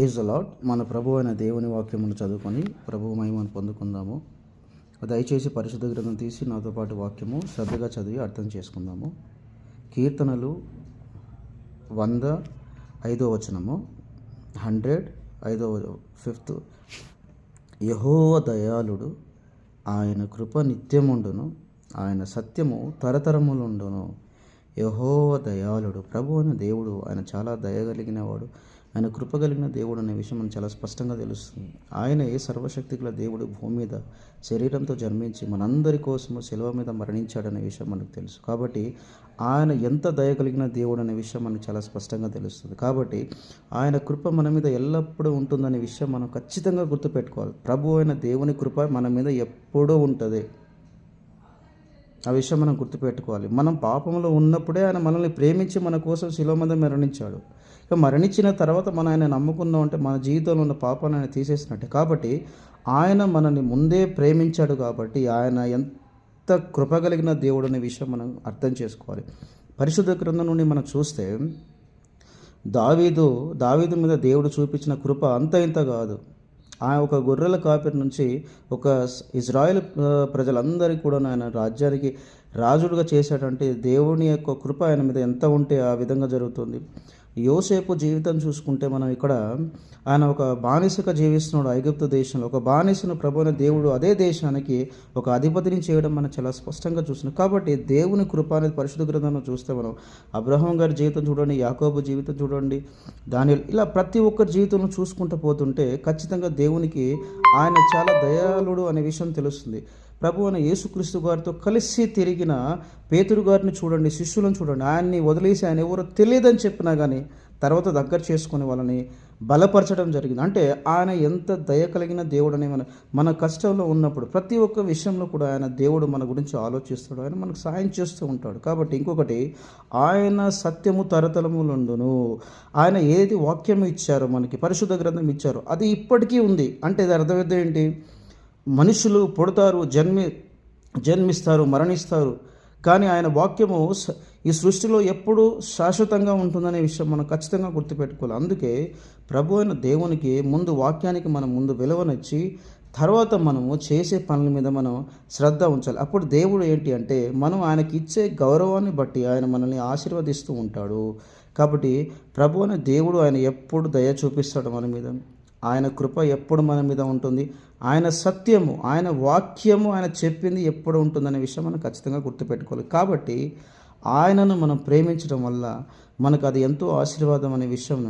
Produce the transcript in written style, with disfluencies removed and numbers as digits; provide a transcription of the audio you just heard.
Praise the lord. మన ప్రభు అయిన దేవుని వాక్యమును చదువుకొని ప్రభు మహిమను పొందుకుందాము. దయచేసి పరిశుద్ధ గ్రంథం తీసి నాతో పాటు వాక్యము శ్రద్ధగా చదివి అర్థం చేసుకుందాము. కీర్తనలు 105 100 యెహోవా దయాళుడు, ఆయన కృప నిత్యముండును, ఆయన సత్యము తరతరములుండును. యెహోవా దయాళుడు, ప్రభు అయిన దేవుడు ఆయన చాలా దయగలిగిన వాడు, ఆయన కృప కలిగిన దేవుడు అనే విషయం మనకు చాలా స్పష్టంగా తెలుస్తుంది. ఆయన ఏ సర్వశక్తిగల దేవుడు భూమి మీద శరీరంతో జన్మించి మనందరి కోసము శిలువ మీద మరణించాడనే విషయం మనకు తెలుసు. కాబట్టి ఆయన ఎంత దయగలిగిన దేవుడు అనే విషయం మనకు చాలా స్పష్టంగా తెలుస్తుంది. కాబట్టి ఆయన కృప మన మీద ఎల్లప్పుడూ ఉంటుందనే విషయం మనం ఖచ్చితంగా గుర్తుపెట్టుకోవాలి. ప్రభు అయిన దేవుని కృప మన మీద ఎప్పుడూ ఉంటుంది. ఆ విషయం మనం గుర్తుపెట్టుకోవాలి. మనం పాపంలో ఉన్నప్పుడే ఆయన మనల్ని ప్రేమించి మన కోసం శిలువ మీద మరణించాడు. ఇక మరణించిన తర్వాత మనం ఆయన నమ్ముకున్నాం అంటే మన జీవితంలో ఉన్న పాపాన్ని ఆయన తీసేసినట్టే. కాబట్టి ఆయన మనల్ని ముందే ప్రేమించాడు. కాబట్టి ఆయన ఎంత కృపగలిగిన దేవుడు అనే విషయం మనం అర్థం చేసుకోవాలి. పరిశుద్ధ గ్రంథం నుండి మనం చూస్తే దావీదు మీద దేవుడు చూపించిన కృప అంత ఇంత కాదు. ఆయన ఒక గొర్రెల కాపరి నుంచి ఒక ఇజ్రాయెల్ ప్రజలందరికీ కూడా ఆయన రాజ్యానికి రాజుడుగా చేశాడంటే దేవుని యొక్క కృప ఆయన మీద ఎంత ఉంటే ఆ విధంగా జరుగుతుంది. యోసేపు జీవితం చూసుకుంటే మనం ఇక్కడ ఆయన ఒక బానిసగా జీవిస్తున్నాడు ఐగుప్తు దేశంలో. ఒక బానిసను ప్రభువైన దేవుడు అదే దేశానికి ఒక అధిపతిని చేయడం మనం చాలా స్పష్టంగా చూస్తున్నాం. కాబట్టి దేవుని కృప అనేది పరిశుద్ధ గ్రంథంలో చూస్తే మనం అబ్రహాం గారి జీవితం చూడండి, యాకోబు జీవితం చూడండి, దానియేలు, ఇలా ప్రతి ఒక్కరి జీవితంలో చూసుకుంటూ పోతుంటే ఖచ్చితంగా దేవునికి ఆయన చాలా దయాళుడు అనే విషయం తెలుస్తుంది. ప్రభు అయిన యేసుక్రీస్తు గారితో కలిసి తిరిగిన పేతురు గారిని చూడండి, శిష్యులను చూడండి. ఆయన్ని వదిలేసి ఆయన ఎవరో తెలియదని చెప్పినా కానీ తర్వాత దగ్గర చేసుకుని వాళ్ళని బలపరచడం జరిగింది. అంటే ఆయన ఎంత దయ కలిగిన దేవుడు అని మన కష్టంలో ఉన్నప్పుడు ప్రతి ఒక్క విషయంలో కూడా ఆయన దేవుడు మన గురించి ఆలోచిస్తాడు, ఆయన మనకు సాయం చేస్తూ ఉంటాడు. కాబట్టి ఇంకొకటి, ఆయన సత్యము తరతరములుండును. ఆయన ఏది వాక్యం ఇచ్చారో మనకి పరిశుద్ధ గ్రంథం ఇచ్చారో అది ఇప్పటికీ ఉంది. అంటే ఇది అర్థమైతే ఏంటి? మనుషులు పుడతారు, జన్మిస్తారు, మరణిస్తారు, కానీ ఆయన వాక్యము ఈ సృష్టిలో ఎప్పుడూ శాశ్వతంగా ఉంటుందనే విషయం మనం ఖచ్చితంగా గుర్తుపెట్టుకోవాలి. అందుకే ప్రభు అయిన దేవునికి ముందు వాక్యానికి మనం ముందు విలువనిచ్చి తర్వాత మనము చేసే పనుల మీద మనం శ్రద్ధ ఉంచాలి. అప్పుడు దేవుడు ఏంటి అంటే మనం ఆయనకి ఇచ్చే గౌరవాన్ని బట్టి ఆయన మనల్ని ఆశీర్వదిస్తూ ఉంటాడు. కాబట్టి ప్రభు అయిన దేవుడు ఆయన ఎప్పుడు దయ చూపిస్తాడు మన మీద. ఆయన కృప ఎప్పుడు మన మీద ఉంటుంది. ఆయన సత్యము, ఆయన వాక్యము, ఆయన చెప్పింది ఎప్పుడు ఉంటుందనే విషయం మనం ఖచ్చితంగా గుర్తుపెట్టుకోవాలి. కాబట్టి ఆయనను మనం ప్రేమించడం వల్ల మనకు అది ఎంతో ఆశీర్వాదం అనే విషయం